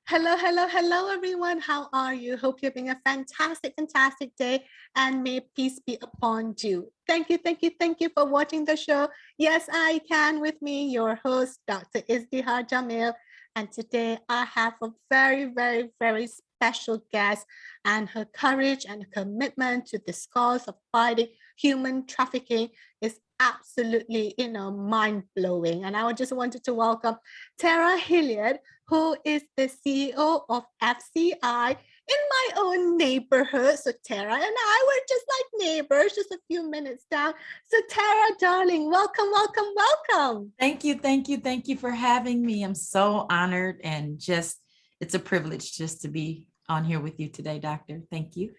Hello, hello, hello, everyone. How are you? Hope you're having a fantastic, fantastic day, and may peace be upon you. Thank you, thank you, thank you for watching the show. Yes, I can with me, your host, Dr. Izdihar Jamil. And today I have a very, very, very special guest, and her courage and commitment to this cause of fighting human trafficking is absolutely, mind-blowing. And I just wanted to welcome Tera Hilliard, who is the CEO of FCI in my own neighborhood. So Tera and I were just like neighbors, just a few minutes down. So Tera, darling, welcome, welcome, welcome. Thank you, thank you, thank you for having me. I'm so honored and it's a privilege just to be on here with you today, Doctor. Thank you.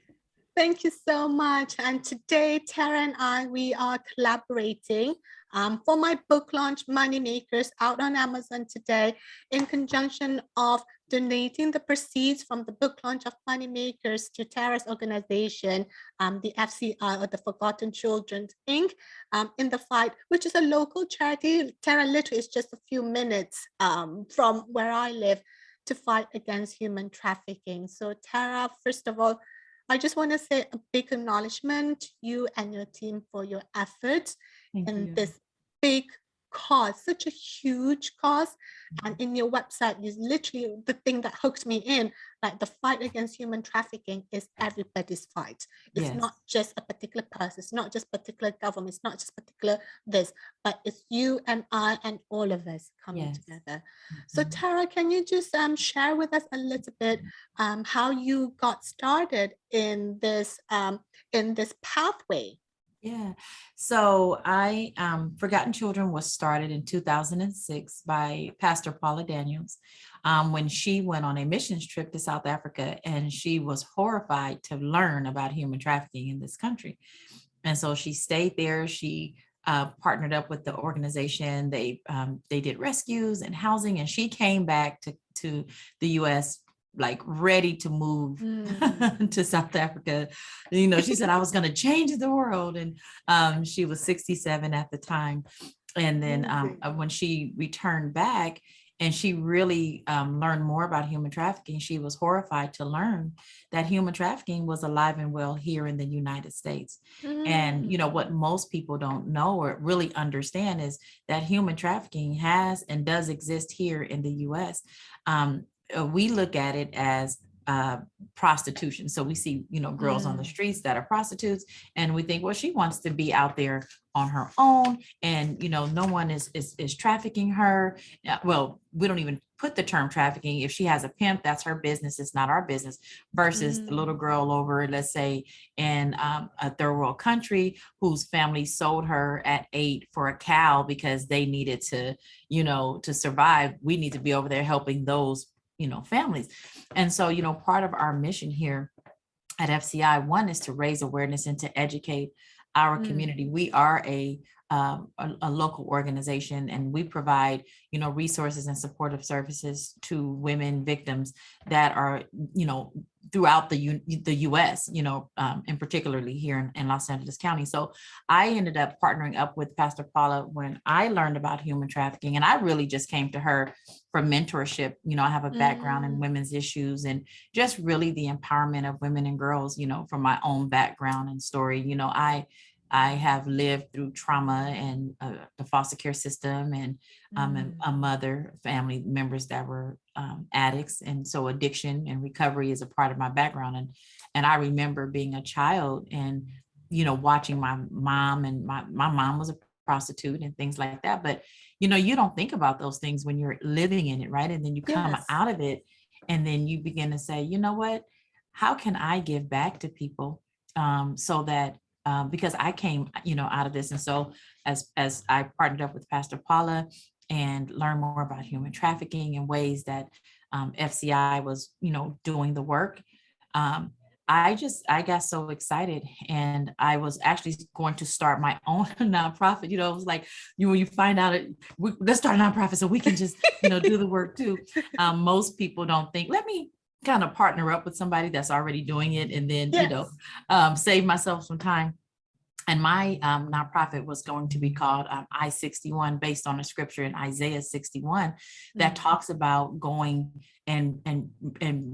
Thank you so much. And today, Tera and I, we are collaborating for my book launch, Moneymakers, out on Amazon today, in conjunction of donating the proceeds from the book launch of Moneymakers to Tera's organization, the FCI, or the Forgotten Children, Inc., in the fight, which is a local charity. Tera literally is just a few minutes from where I live to fight against human trafficking. So Tera, first of all, I just want to say a big acknowledgement to you and your team for your efforts in this big cause, such a huge cause. And in your website is literally the thing that hooked me in, like the fight against human trafficking is everybody's fight. It's not just a particular person, it's not just particular government, it's not just particular this, but it's you and I and all of us coming together. So Tera, can you just share with us a little bit how you got started in this pathway? Yeah. So Forgotten Children was started in 2006 by Pastor Paula Daniels when she went on a missions trip to South Africa, and she was horrified to learn about human trafficking in this country. And so she stayed there. She partnered up with the organization. They did rescues and housing, and she came back to the U.S. like ready to move to South Africa. She said, I was going to change the world. And she was 67 at the time. And then when she returned back and she really learned more about human trafficking, she was horrified to learn that human trafficking was alive and well here in the United States. And, what most people don't know or really understand is that human trafficking has and does exist here in the US. We look at it as prostitution. So we see, girls on the streets that are prostitutes, and we think, well, she wants to be out there on her own, and no one is trafficking her. Well, we don't even put the term trafficking. If she has a pimp, that's her business. It's not our business. Versus the little girl over, let's say, in a third world country whose family sold her at 8 for a cow because they needed to, to survive. We need to be over there helping those families. And so, part of our mission here at FCI, one is to raise awareness and to educate our community. We are a local organization, and we provide, resources and supportive services to women victims that are, throughout the U.S., and particularly here in Los Angeles County. So I ended up partnering up with Pastor Paula when I learned about human trafficking, and I really just came to her for mentorship. I have a background in women's issues and just really the empowerment of women and girls, from my own background and story. I have lived through trauma and the foster care system, and a mother, family members that were addicts. And so addiction and recovery is a part of my background. And I remember being a child and, watching my mom, and my mom was a prostitute and things like that. But, you don't think about those things when you're living in it, right? And then you come out of it, and then you begin to say, you know what, how can I give back to people so that because I came, out of this. And so as I partnered up with Pastor Paula and learned more about human trafficking and ways that FCI was, doing the work, I got so excited, and I was actually going to start my own nonprofit. It was like, when you find out let's start a nonprofit so we can just, do the work too. Most people don't think, let me kind of partner up with somebody that's already doing it, and then, save myself some time. And my nonprofit was going to be called I-61, based on a scripture in Isaiah 61 that talks about going and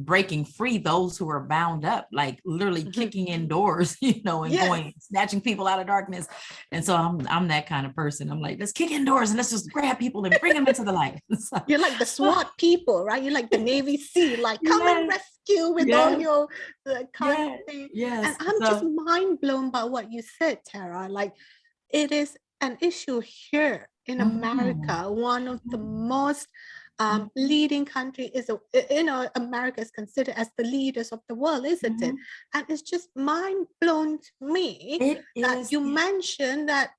breaking free those who are bound up, like literally kicking in doors, and Yes. going, snatching people out of darkness. And so I'm that kind of person. I'm like, let's kick in doors and let's just grab people and bring them into the light. So, You're like the SWAT people, right? You're like the Navy SEAL, like come and yes, rescue with all your kind of thing. yes. And I'm just mind blown by what you said, Tera. Like it is an issue here in America. One of the most leading country is, America is considered as the leaders of the world, isn't it? And it's just mind blown to me that you mentioned that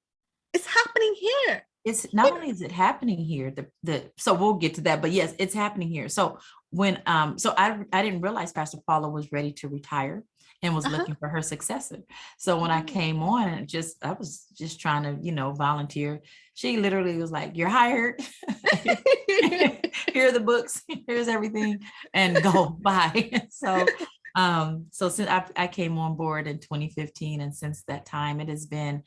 it's happening here. It's not only is it happening here, so we'll get to that, but yes, it's happening here. So when so I didn't realize Pastor Paula was ready to retire and was looking for her successor. So when I came on, I was just trying to, volunteer. She literally was like, "You're hired. Here are the books, here's everything, and go bye." So since I came on board in 2015, and since that time, it has been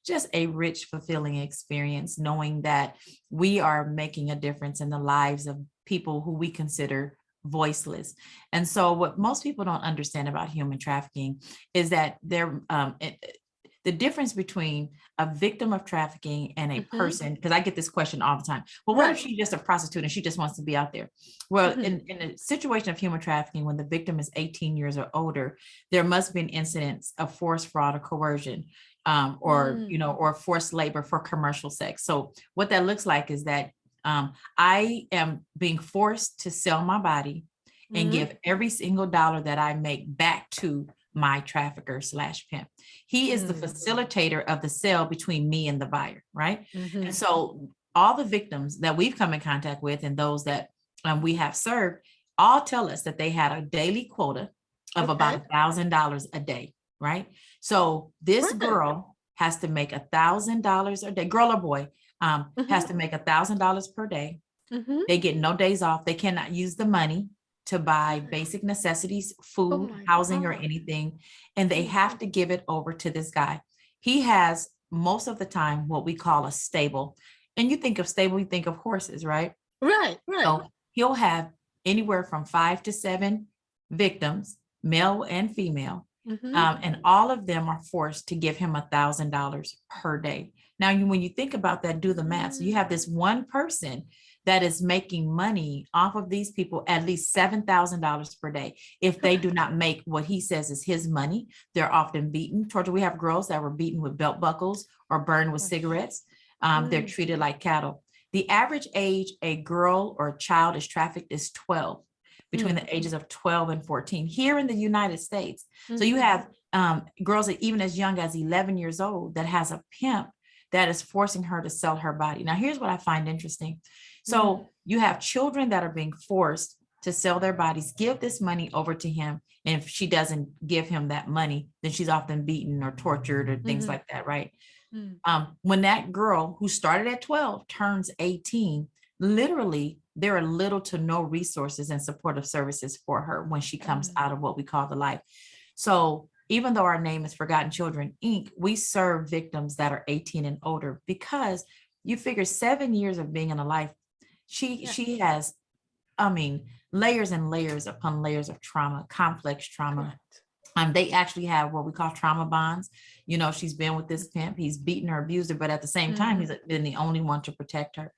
just a rich, fulfilling experience, knowing that we are making a difference in the lives of people who we consider voiceless. And so what most people don't understand about human trafficking is that the difference between a victim of trafficking and a person, because I get this question all the time. Well, what if she's just a prostitute and she just wants to be out there? Well, in a situation of human trafficking, when the victim is 18 years or older, there must be an incidence of force, fraud, or coercion. Or forced labor for commercial sex. So what that looks like is that I am being forced to sell my body and give every single dollar that I make back to my trafficker / pimp. He is the facilitator of the sale between me and the buyer, right? And so all the victims that we've come in contact with and those that we have served all tell us that they had a daily quota of about $1,000 a day. Right. So this girl has to make $1,000 a day, girl or boy, has to make $1,000 per day. They get no days off. They cannot use the money to buy basic necessities, food, housing, or anything. And they have to give it over to this guy. He has most of the time what we call a stable. And you think of stable, you think of horses, right? Right. So he'll have anywhere from 5 to 7 victims, male and female. And all of them are forced to give him $1,000 per day. Now, when you think about that, do the math. So you have this one person that is making money off of these people, at least $7,000 per day. If they do not make what he says is his money, they're often beaten. Torture. We have girls that were beaten with belt buckles or burned with cigarettes. They're treated like cattle. The average age a girl or child is trafficked is 12. Between the ages of 12 and 14 here in the United States. So you have girls that even as young as 11 years old that has a pimp that is forcing her to sell her body. Now, here's what I find interesting. So you have children that are being forced to sell their bodies, give this money over to him. And if she doesn't give him that money, then she's often beaten or tortured or things like that, right? When that girl who started at 12 turns 18, literally, there are little to no resources and supportive services for her when she comes out of what we call the life. So even though our name is Forgotten Children, Inc., we serve victims that are 18 and older because you figure 7 years of being in a life, she has, layers and layers upon layers of trauma, complex trauma. They actually have what we call trauma bonds. She's been with this pimp. He's beaten her, abused her, but at the same time, he's been the only one to protect her.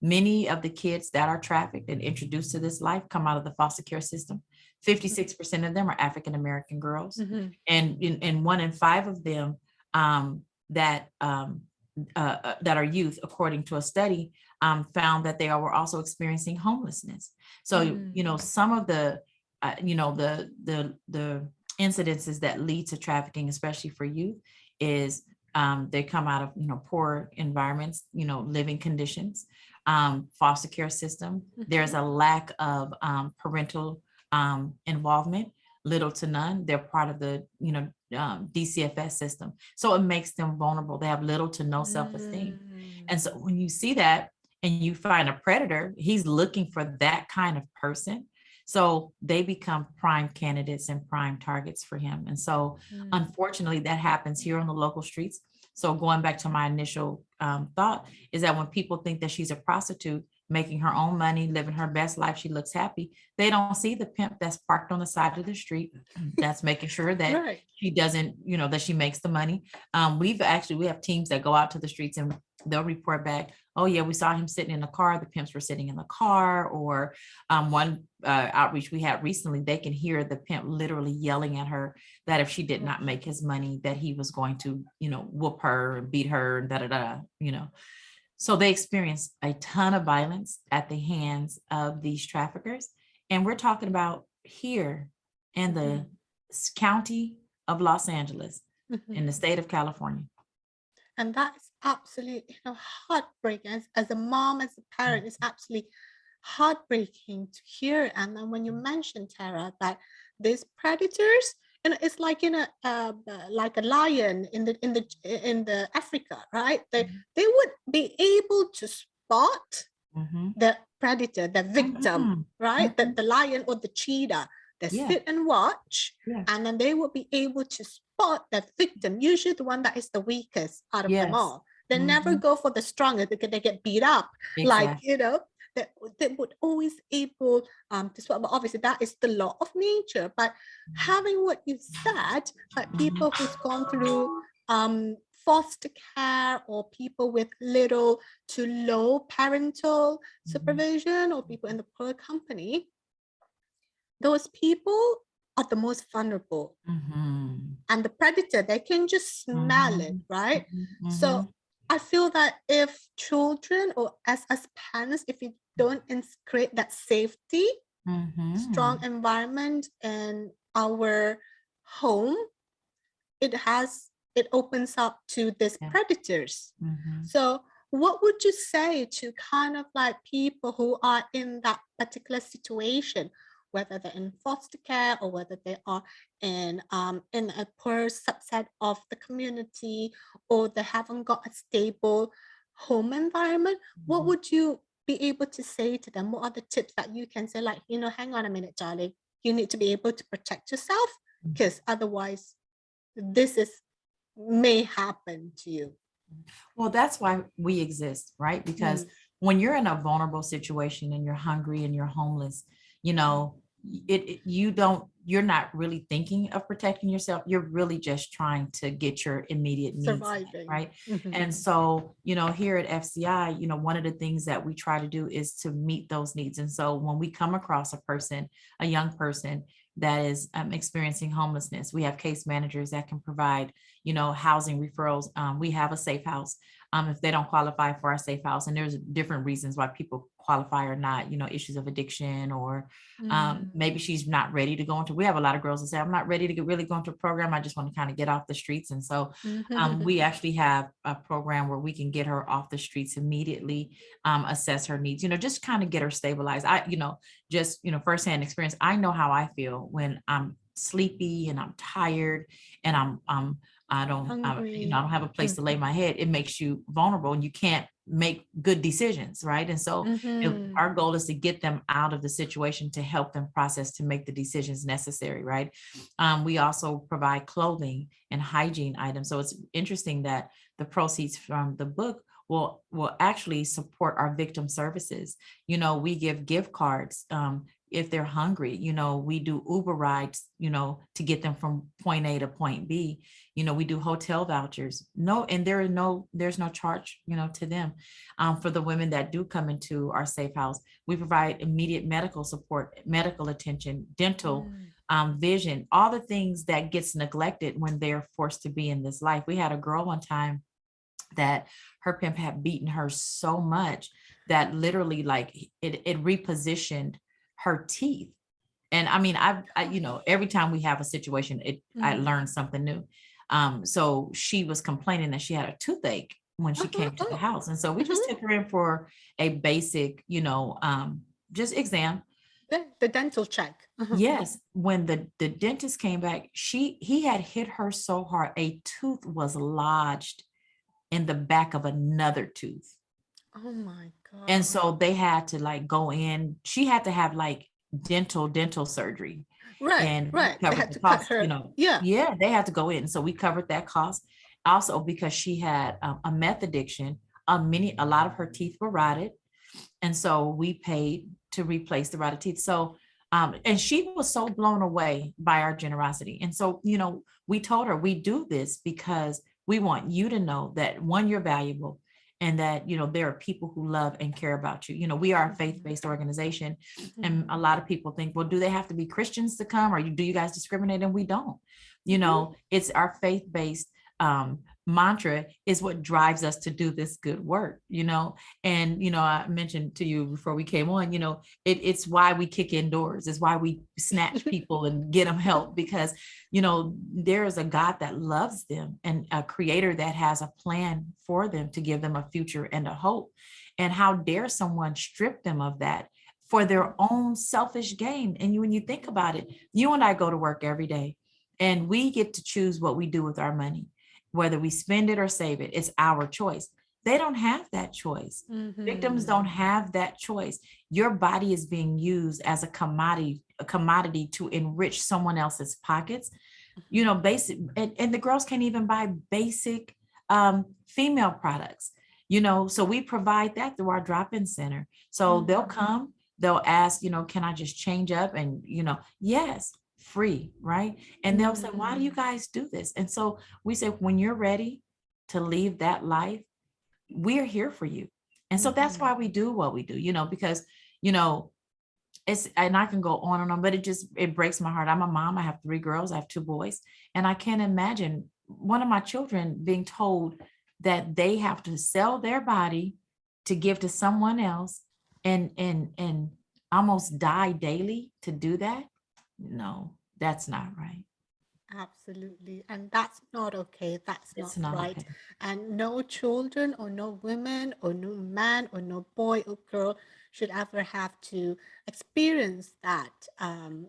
Many of the kids that are trafficked and introduced to this life come out of the foster care system. 56% of them are African-American girls. And 1 in 5 of them that are youth, according to a study, found that they were also experiencing homelessness. So, some of the incidences that lead to trafficking, especially for youth, is they come out of, poor environments, living conditions. Foster care system. There's a lack of parental involvement, little to none. They're part of the DCFS system, so it makes them vulnerable. They have little to no self-esteem. And so when you see that and you find a predator, he's looking for that kind of person. So they become prime candidates and prime targets for him. And so unfortunately, that happens here on the local streets. So going back to my initial thought is that when people think that she's a prostitute, making her own money, living her best life. She looks happy. They don't see the pimp that's parked on the side of the street, that's making sure that Right. she doesn't, that she makes the money. We have teams that go out to the streets and they'll report back, oh yeah, we saw him sitting in the car. The pimps were sitting in the car. Or one outreach we had recently, they can hear the pimp literally yelling at her that if she did not make his money, that he was going to, whoop her and beat her and da. So they experience a ton of violence at the hands of these traffickers. And we're talking about here in the county of Los Angeles, in the state of California. And that is absolutely, heartbreaking. As a mom, as a parent, it's absolutely heartbreaking to hear. And then when you mentioned, Tara, that these predators, it's like like a lion in the Africa, right? They would be able to spot the predator, the victim, right? The lion or the cheetah. They sit and watch, and then they will be able to spot the victim, usually the one that is the weakest out of them all. They never go for the strongest because they get beat up. Exactly. Like, they would always able to spot, but obviously that is the law of nature. But having what you said, like people who's gone through foster care, or people with little to low parental supervision, or people in the poor company, those people are the most vulnerable. And the predator, they can just smell it, right? So I feel that if children, or as parents, if you don't create that safety, strong environment in our home, it opens up to these predators. So what would you say to kind of like people who are in that particular situation, whether they're in foster care or whether they are in a poor subset of the community, or they haven't got a stable home environment? What would you be able to say to them? What are the tips that you can say, like, hang on a minute, darling, you need to be able to protect yourself, because otherwise this may happen to you? Well, that's why we exist, right? Because when you're in a vulnerable situation and you're hungry and you're homeless, you're not really thinking of protecting yourself. You're really just trying to get your immediate needs met, right? And so, here at FCI, one of the things that we try to do is to meet those needs. And so when we come across a young person that is experiencing homelessness, we have case managers that can provide, housing referrals. We have a safe house. If they don't qualify for our safe house, and there's different reasons why people qualify or not, issues of addiction, or maybe she's not ready to go into, we have a lot of girls that say, I'm not ready to really go into a program. I just want to kind of get off the streets. And so we actually have a program where we can get her off the streets immediately, assess her needs, just kind of get her stabilized. Firsthand experience. I know how I feel when I'm sleepy and I'm tired and I don't have a place to lay my head. It makes you vulnerable and you can't make good decisions, right? And so our goal is to get them out of the situation, to help them process, to make the decisions necessary, right? We also provide clothing and hygiene items. So it's interesting that the proceeds from the book will actually support our victim services. We give gift cards. If they're hungry, we do Uber rides, to get them from point A to point B. We do hotel vouchers. There's no charge, to them. For the women that do come into our safe house, we provide immediate medical support, medical attention, dental, vision, all the things that gets neglected when they're forced to be in this life. We had a girl one time that her pimp had beaten her so much that literally, like, it repositioned her teeth. And I mean, I every time we have a situation, I learn something new. So she was complaining that she had a toothache when she came to the house. And so we just took her in for a basic, just exam. The dental check. Yes. When the dentist came back, he had hit her so hard, a tooth was lodged in the back of another tooth. Oh my God. And so they had to like go in. She had to have like dental surgery. Right. And right. Covered they had the to cost, cut her. Yeah, they had to go in. So we covered that cost. Also, because she had a meth addiction, a lot of her teeth were rotted. And so we paid to replace the rotted teeth. So, and she was so blown away by our generosity. And so, we told her we do this because we want you to know that one, you're valuable, and that, there are people who love and care about you. We are a faith-based organization. And a lot of people think, well, do they have to be Christians to come, or do you guys discriminate? And we don't. It's our faith-based mantra is what drives us to do this good work, and I mentioned to you before we came on, it's why we kick indoors. It's why we snatch people and get them help, because there is a God that loves them, and a creator that has a plan for them to give them a future and a hope. And how dare someone strip them of that for their own selfish gain? And when you think about it, you and I go to work every day, and we get to choose what we do with our money, whether we spend it or save it. It's our choice. They don't have that choice. Victims don't have that choice. Your body is being used as a commodity to enrich someone else's pockets. Basic, and the girls can't even buy basic female products. So we provide that through our drop-in center. So they'll come, they'll ask, can I just change up? And yes, free, right? And they'll say, why do you guys do this? And so we say, when you're ready to leave that life, we're here for you. And so that's why we do what we do, because it's, and I can go on and on, but it breaks my heart. I'm a mom. I have 3 girls. I have 2 boys. And I can't imagine one of my children being told that they have to sell their body to give to someone else and almost die daily to do that. No, that's not right. Absolutely. And that's not okay. That's It's not not right. okay. And no children or no women or no man or no boy or girl should ever have to experience that, And,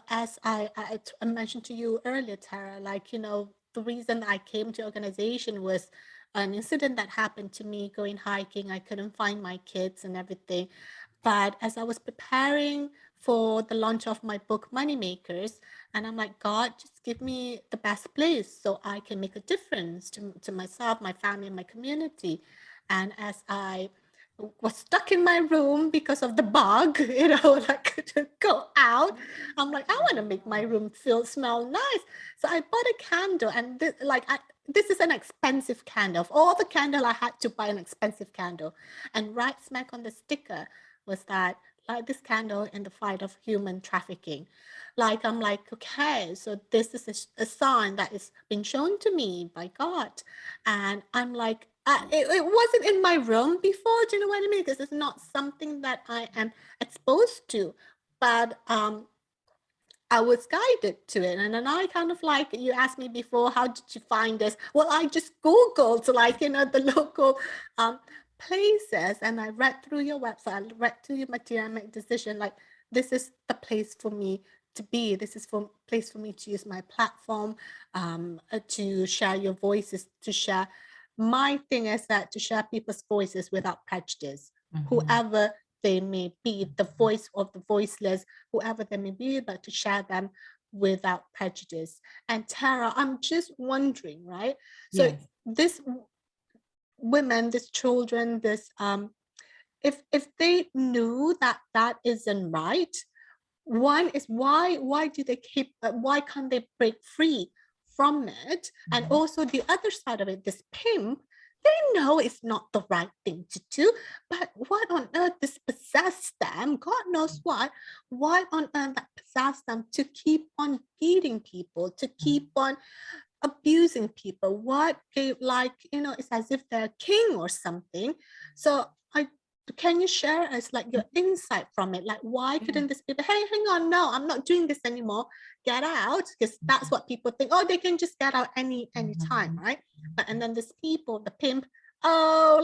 as I mentioned to you earlier, Tara, the reason I came to organization was an incident that happened to me going hiking. I couldn't find my kids and everything. But as I was preparing for the launch of my book, Moneymakers, and I'm like, God, just give me the best place so I can make a difference to myself, my family, and my community. And as I was stuck in my room because of the bug, I couldn't go out. I'm like, I want to make my room smell nice. So I bought a candle, and this is an expensive candle. Of all the candle, I had to buy an expensive candle. And right smack on the sticker was that, light this candle in the fight of human trafficking. I'm like, okay, so this is a sign that is been shown to me by God. And I'm like, it wasn't in my room before, do you know what I mean? Because it's not something that I am exposed to. But I was guided to it. And then I kind of you asked me before, how did you find this? Well, I just Googled the local places, and I read through your website, I read through your material, and make decision this is the place for me to be. This is for place for me to use my platform to share your voices, to share. My thing is that to share people's voices without prejudice, whoever they may be, the voice of the voiceless, whoever they may be, but to share them without prejudice. And Tara, I'm just wondering, right? So Yes. this women, these children, if they knew that that isn't right, one is why do they keep why can't they break free from it? And also the other side of it, this pimp, they know it's not the right thing to do, but what on earth this possessed them? God knows what on earth that possessed them to keep on beating people, to keep on abusing people. What they it's as if they're a king or something. So can you share us your insight from it? Why couldn't this people, hey, hang on, no, I'm not doing this anymore, get out? Because that's what people think. Oh, they can just get out any time, right? But and then this people, the pimp, how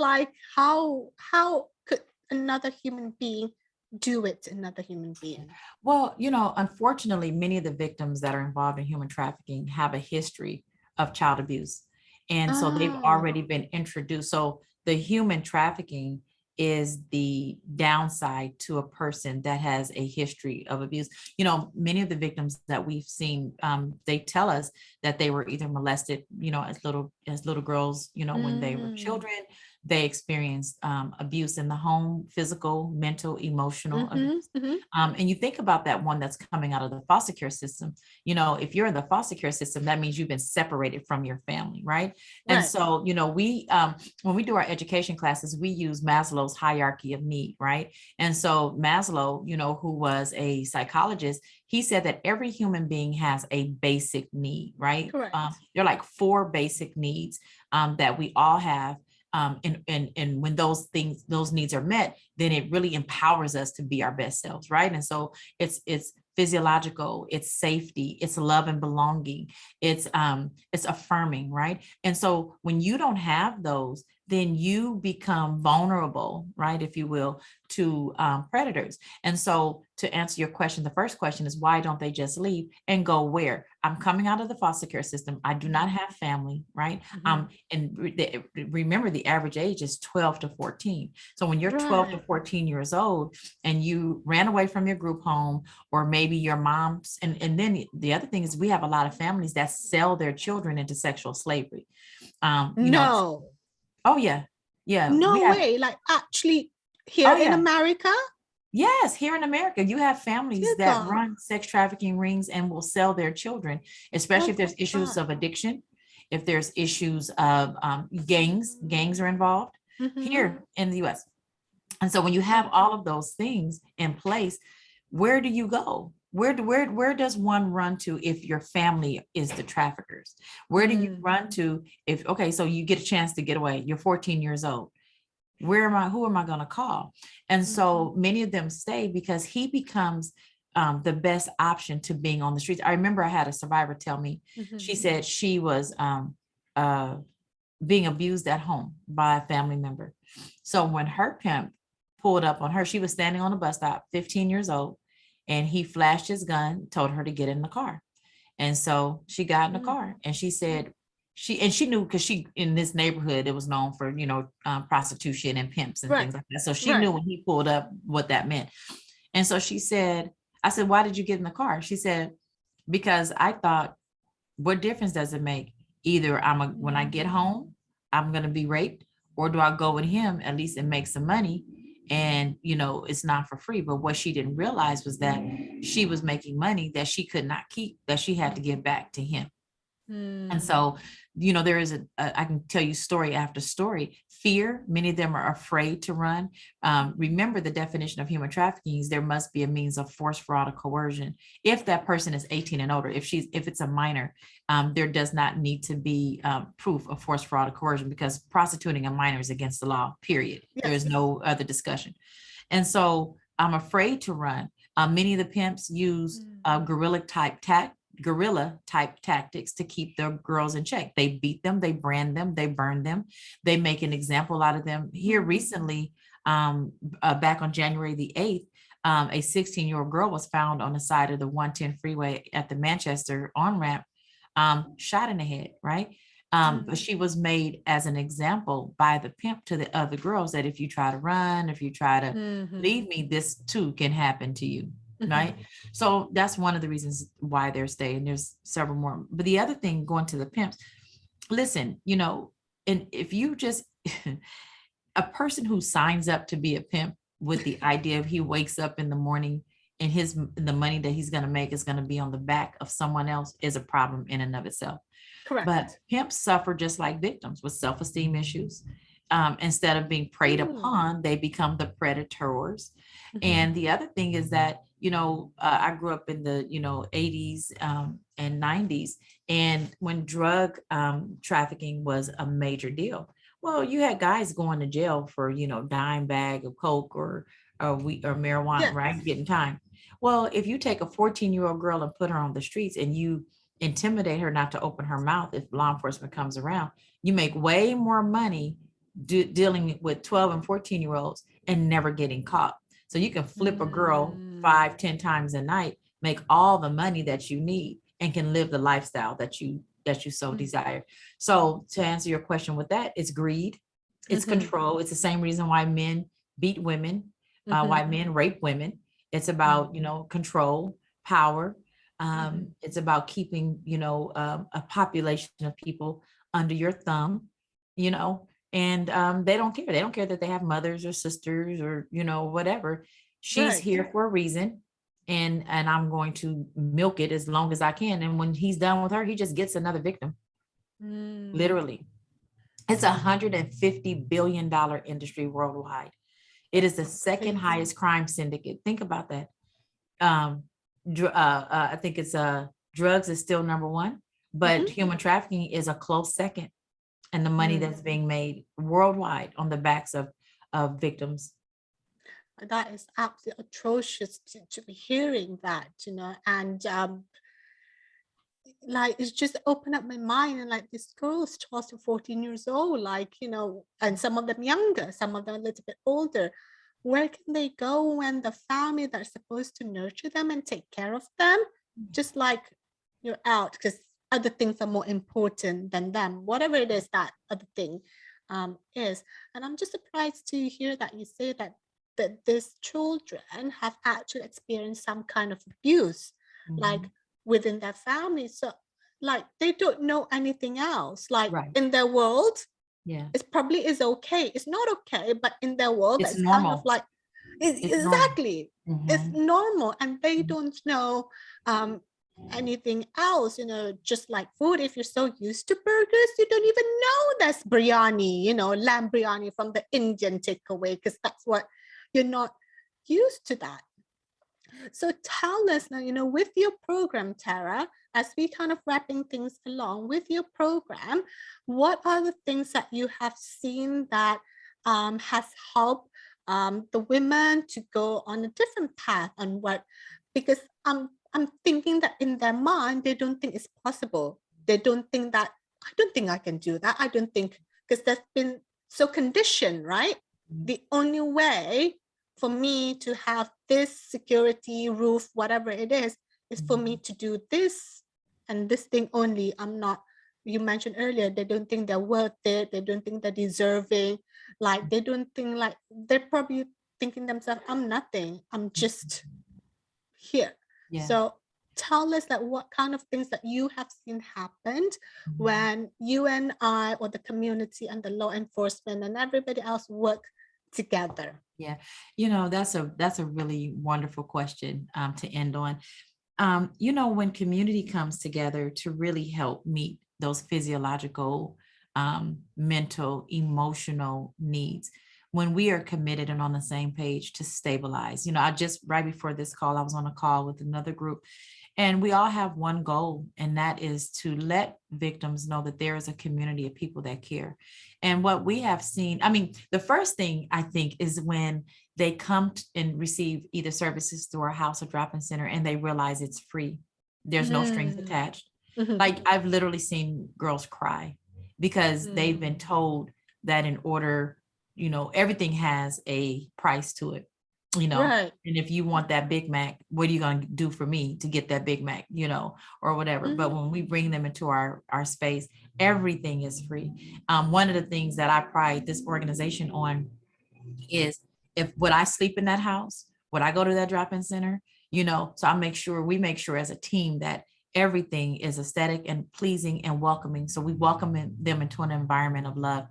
could another human being do it to another human being? Well, unfortunately, many of the victims that are involved in human trafficking have a history of child abuse. And so they've already been introduced. So the human trafficking is the downside to a person that has a history of abuse. Many of the victims that we've seen, they tell us that they were either molested, as little girls, when they were children. they experienced abuse in the home, physical, mental, emotional abuse. And you think about that one that's coming out of the foster care system. You know, if you're in the foster care system, that means you've been separated from your family, right? And Right. so, you know, we when we do our education classes, we use Maslow's hierarchy of need, right? And so Maslow, you know, who was a psychologist, he said that every human being has a basic need, right? Correct. There are like four basic needs that we all have. And when those things, those needs are met, then it really empowers us to be our best selves, right? And so it's physiological, it's safety, it's love and belonging, it's affirming, right? And so when you don't have those, then you become vulnerable, right, if you will, to predators. And so to answer your question, the first question is, why don't they just leave and go where? I'm coming out of the foster care system. I do not have family, right? And remember, the average age is 12 to 14. So when you're 12 to Right. 14 years old and you ran away from your group home, or maybe your mom's, and then the other thing is, we have a lot of families that sell their children into sexual slavery. You know, No. oh yeah, yeah, we No have, way. Like actually here oh in yeah. America? Yes, here in America, you have families Dear that God. run sex trafficking rings and will sell their children, especially Oh if there's my issues God. of addiction, if there's issues of gangs are involved here in the US. And so when you have all of those things in place, where do you go? Where does one run to if your family is the traffickers? Where do you run to if, okay, so you get a chance to get away, you're 14 years old. Who am I going to call? And so many of them stay because he becomes the best option to being on the streets. I remember I had a survivor tell me, she said she was uh, being abused at home by a family member. So when her pimp pulled up on her, she was standing on a bus stop, 15 years old, and he flashed his gun, told her to get in the car. And so she got in the car, and she said, she knew, because she, in this neighborhood, it was known for, you know, prostitution and pimps and Right. things like that. So she Right. knew when he pulled up what that meant. And so she said, I said, why did you get in the car? She said, because I thought, what difference does it make? Either when I get home, I'm going to be raped, or do I go with him at least and make some money? And, you know, it's not for free. But what she didn't realize was that she was making money that she could not keep, that she had to give back to him. And so, you know, there is I can tell you story after story. Fear, many of them are afraid to run. Remember, the definition of human trafficking is there must be a means of force, fraud, or coercion. If that person is 18 and older, if it's a minor, there does not need to be proof of force, fraud, or coercion, because prostituting a minor is against the law, period. There is Yes. no other discussion. And so I'm afraid to run. Many of the pimps use guerrilla type tactics to keep their girls in check. They beat them, they brand them, they burn them, they make an example out of them. Here recently, back on January the 8th, a 16-year-old girl was found on the side of the 110 freeway at the Manchester on-ramp, shot in the head, right? But she was made as an example by the pimp to the other girls, that if you try to run, if you try to leave me, this too can happen to you. Right. So that's one of the reasons why they're staying. There's several more. But the other thing, going to the pimps, listen, you know, and if you just, a person who signs up to be a pimp with the idea of he wakes up in the morning and the money that he's going to make is going to be on the back of someone else, is a problem in and of itself. Correct. But pimps suffer just like victims with self-esteem issues. Instead of being preyed upon, they become the predators. And the other thing is that, you know, I grew up in the, you know, 80s and 90s. And when drug trafficking was a major deal, well, you had guys going to jail for, you know, dime bag of coke or weed or marijuana, Yes. right? Getting time. Well, if you take a 14-year-old girl and put her on the streets and you intimidate her not to open her mouth if law enforcement comes around, you make way more money dealing with 12 and 14-year-olds and never getting caught. So you can flip a girl 5-10 times a night, make all the money that you need, and can live the lifestyle that you so desire. So to answer your question with that, it's greed, it's control. It's the same reason why men beat women, why men rape women. It's about, you know, control, power. It's about keeping, you know, a population of people under your thumb, you know, and they don't care. They don't care that they have mothers or sisters or, whatever. She's Right. here for a reason. And I'm going to milk it as long as I can. And when he's done with her, he just gets another victim. Mm. Literally. It's $150 billion industry worldwide. It is the second Crazy. highest crime syndicate. Think about that. I think it's drugs is still number one, but Mhm. human trafficking is a close second. And the money Mm. that's being made worldwide on the backs of victims. That is absolutely atrocious to be hearing that, and like it's just opened up my mind. And like these girls 12 to 14 years old, like, and some of them younger, some of them a little bit older, where can they go when the family that's supposed to nurture them and take care of them, just like, you're out because other things are more important than them, whatever it is that other thing is. And I'm just surprised to hear that you say that these children have actually experienced some kind of abuse, like Mhm. within their family. So like they don't know anything else. Like Right. in their world, Yeah. it probably is okay. It's not okay, but in their world, It's that's kind of normal. like It's normal. exactly. It's Mhm. normal, and they don't know anything else. Just like food. If you're so used to burgers, you don't even know that's biryani. Lamb biryani from the Indian takeaway, because that's what you're not used to that. So tell us now, with your program, Tara, as we kind of wrapping things along with your program, what are the things that you have seen that has helped the women to go on a different path on what, because I'm thinking that in their mind, they don't think it's possible. They don't think that, I don't think I can do that. I don't think, because that's been so conditioned, right? The only way for me to have this security roof, whatever it is for me Mhm. to do this and this thing only. I'm not, you mentioned earlier, they don't think they're worth it. They don't think they're deserving. Like they don't think, like they're probably thinking themselves, I'm nothing. I'm just here. Yeah. So tell us that what kind of things that you have seen happened Mhm. when you and I, or the community and the law enforcement and everybody else work together. Yeah. That's a really wonderful question to end on. When community comes together to really help meet those physiological, mental, emotional needs, when we are committed and on the same page to stabilize, I just right before this call, I was on a call with another group, and we all have one goal, and that is to let victims know that there is a community of people that care. And what we have seen, I mean, the first thing I think is when they come and receive either services through our house or drop-in center and they realize it's free. There's no strings Mm. attached. Mhm. Like I've literally seen girls cry because they've Mm. been told that in order, everything has a price to it, you know. Right. And if you want that Big Mac, what are you going to do for me to get that Big Mac, or whatever. But Mhm. when we bring them into our space, everything is free. One of the things that I pride this organization on is, if would I sleep in that house? Would I go to that drop-in center? So we make sure as a team that everything is aesthetic and pleasing and welcoming. So we welcome them into an environment of love.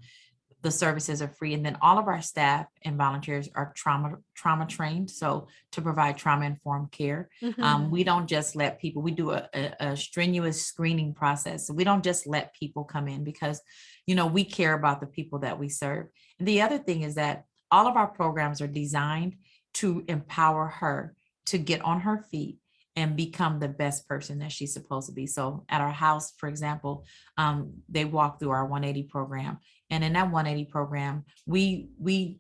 The services are free, and then all of our staff and volunteers are trauma trained, so to provide trauma informed care. Mhm. We don't just let people, we do a strenuous screening process. So we don't just let people come in, because we care about the people that we serve. And the other thing is that all of our programs are designed to empower her to get on her feet and become the best person that she's supposed to be. So at our house, for example, they walk through our 180 program. And in that 180 program, we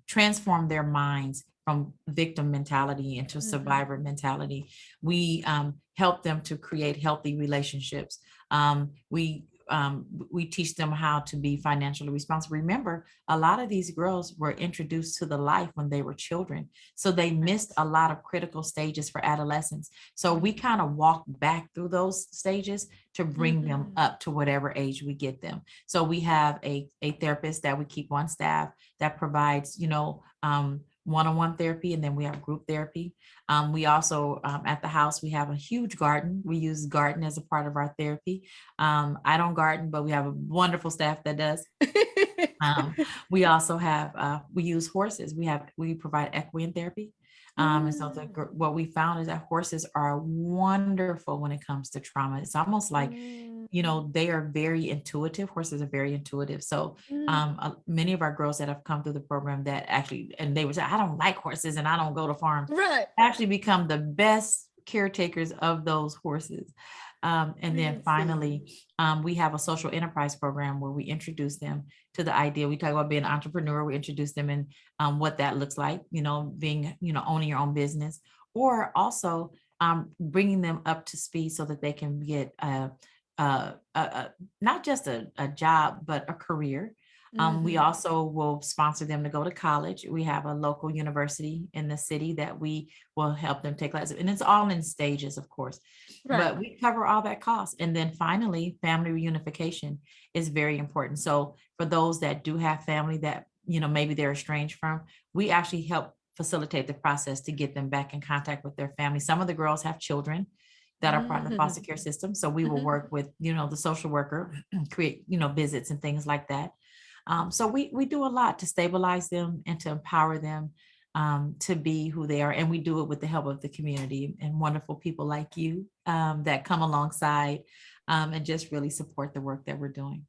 transform their minds from victim mentality into Mhm. survivor mentality. We help them to create healthy relationships. We teach them how to be financially responsible. Remember, a lot of these girls were introduced to the life when they were children, so they missed a lot of critical stages for adolescence. So we kind of walk back through those stages to bring them Mhm. up to whatever age we get them. So we have a therapist that we keep on staff that provides, one-on-one therapy, and then we have group therapy. We also, at the house, we have a huge garden. We use garden as a part of our therapy. I don't garden, but we have a wonderful staff that does. We also have, we use horses. We provide equine therapy. And so what we found is that horses are wonderful when it comes to trauma. It's almost like, they are very intuitive. Horses are very intuitive. So many of our girls that have come through the program that actually, and they would say, I don't like horses and I don't go to farms, Right. actually become the best caretakers of those horses. And then finally, we have a social enterprise program where we introduce them to the idea. We talk about being an entrepreneur. We introduce them in what that looks like, being, owning your own business, or also bringing them up to speed so that they can get not just a job, but a career. We also will sponsor them to go to college. We have a local university in the city that we will help them take classes, and it's all in stages, of course, but we cover all that cost. And then finally, family reunification is very important. So for those that do have family that, maybe they're estranged from, we actually help facilitate the process to get them back in contact with their family. Some of the girls have children that are part of the foster care system. So we will work with, the social worker, create, visits and things like that. So we do a lot to stabilize them and to empower them to be who they are. And we do it with the help of the community and wonderful people like you that come alongside and just really support the work that we're doing.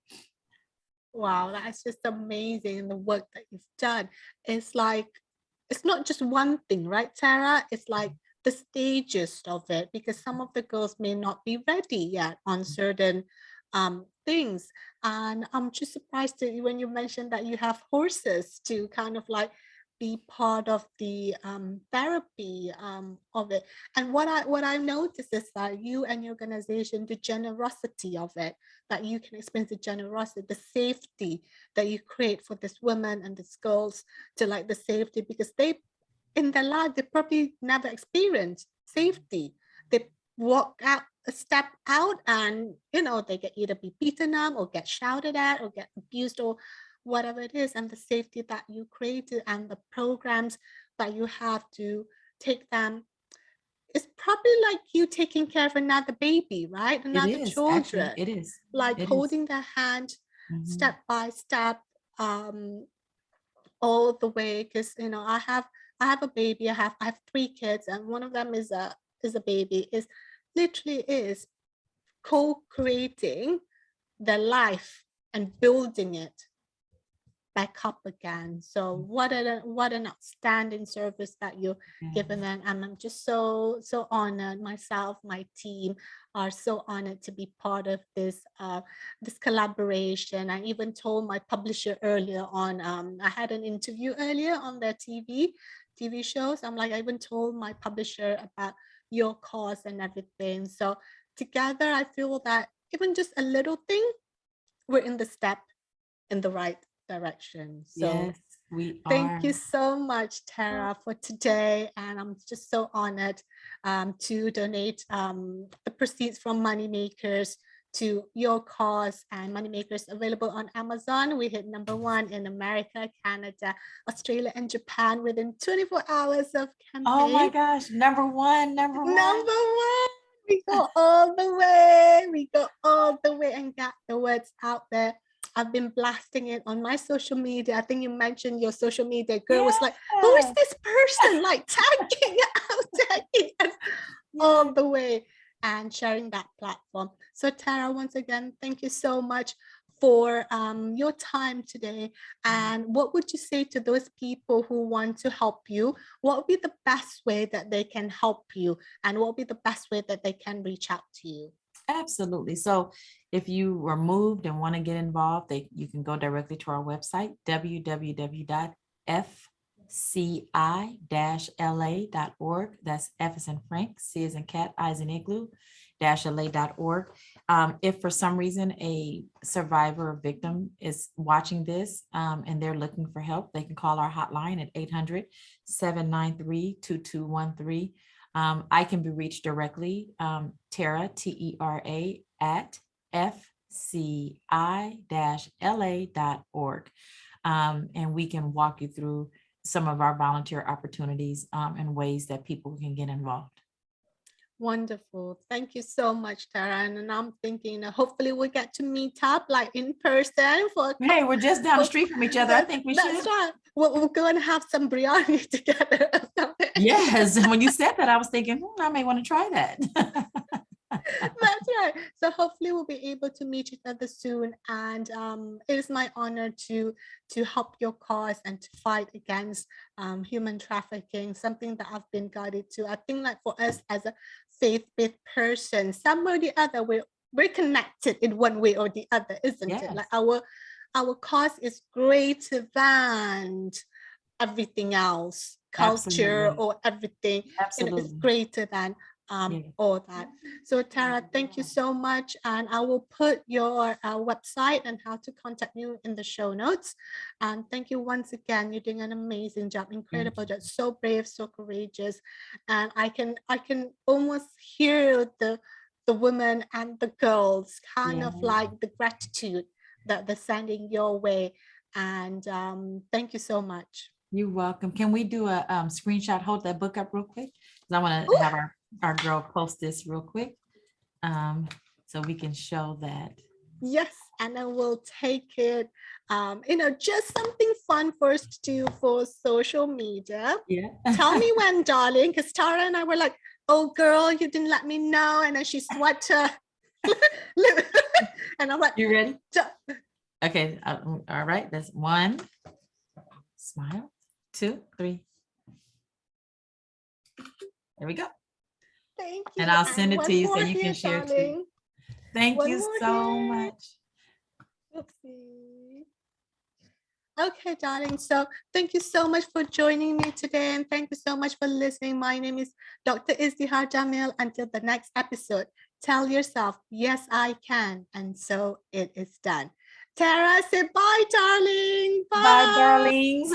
Wow, that's just amazing. The work that you've done. It's like, it's not just one thing, right, Tara? It's like the stages of it, because some of the girls may not be ready yet on certain things. And I'm just surprised when you mentioned that you have horses to kind of like be part of the therapy of it. And what I noticed is that you and your organization, the generosity of it, that you can experience the generosity, the safety that you create for this women and these girls, to like the safety, because they in their life they probably never experienced safety. They walk out a step out and they get either be beaten up or get shouted at or get abused or whatever it is. And the safety that you created and the programs that you have to take them, it's probably like you taking care of another baby, right? It Another is, actually, children, it is. like It is. holding their hand step by step, all the way. Because I have a baby, I have 3 kids, and one of them is a baby. Is literally is co-creating their life and building it back up again. So what an outstanding service that you're giving them. And I'm just so honored. Myself, my team are so honored to be part of this this collaboration. I even told my publisher earlier on, I had an interview earlier on their TV shows. I'm like, I even told my publisher about your cause and everything. So together I feel that even just a little thing, we're in the step in the right direction. So Yes, we thank are. you so much, Tara, for today. And I'm just so honored to donate the proceeds from Moneymakers to your cause. And Moneymakers available on Amazon. We hit #1 in America, Canada, Australia, and Japan within 24 hours of campaign. Oh my gosh, #1. #1. We go all the way. We go all the way and get the words out there. I've been blasting it on my social media. I think you mentioned your social media girl was like, who is this person? Like tagging us all the way and sharing that platform. So Tara, once again, thank you so much for your time today. And what would you say to those people who want to help you? What would be the best way that they can help you? And what would be the best way that they can reach out to you? Absolutely. So if you were moved and want to get involved, you can go directly to our website, www.fci-la.org. That's F as in Frank, C as in cat, I as in igloo, -la.org. If for some reason a survivor or victim is watching this and they're looking for help, they can call our hotline at 800-793-2213. I can be reached directly, Tera, Tera, at fci-la.org. And we can walk you through some of our volunteer opportunities and ways that people can get involved. Wonderful. Thank you so much, Tara. And I'm thinking hopefully we'll get to meet up like in person for Hey, we're just down the street from each other. I think we should. That's right. We'll go and have some biryani together or something. Yes. And when you said that, I was thinking, I may want to try that. That's right. So hopefully we'll be able to meet each other soon. And it is my honor to help your cause and to fight against human trafficking, something that I've been guided to. I think like for us as a faith-based person, some or the other, we're connected in one way or the other, isn't it? Like our cause is greater than everything else, culture Absolutely. or everything. Absolutely. It's greater than all that. So Tara, thank you so much. And I will put your website and how to contact you in the show notes. And thank you once again. You're doing an amazing job, incredible job, so brave, so courageous. And I can almost hear the women and the girls kind of like the gratitude that they're sending your way. And thank you so much. You're welcome. Can we do a screenshot? Hold that book up real quick. Because I want to have our girl post this real quick so we can show that. Yes, and then we'll take it, just something fun for us to do for social media. Yeah. Tell me when, darling, because Tara and I were like, oh, girl, you didn't let me know. And then she swiped her. And I'm like, you ready? Okay. All right. That's 1. Smile. 2, 3. There we go. Thank you. And I'll send it to you so you can share too. Thank you so much. Oopsie. Okay, darling. So thank you so much for joining me today. And thank you so much for listening. My name is Dr. Izdihar Jamil. Until the next episode, tell yourself, yes, I can. And so it is done. Tara, say bye, darling. Bye, darlings.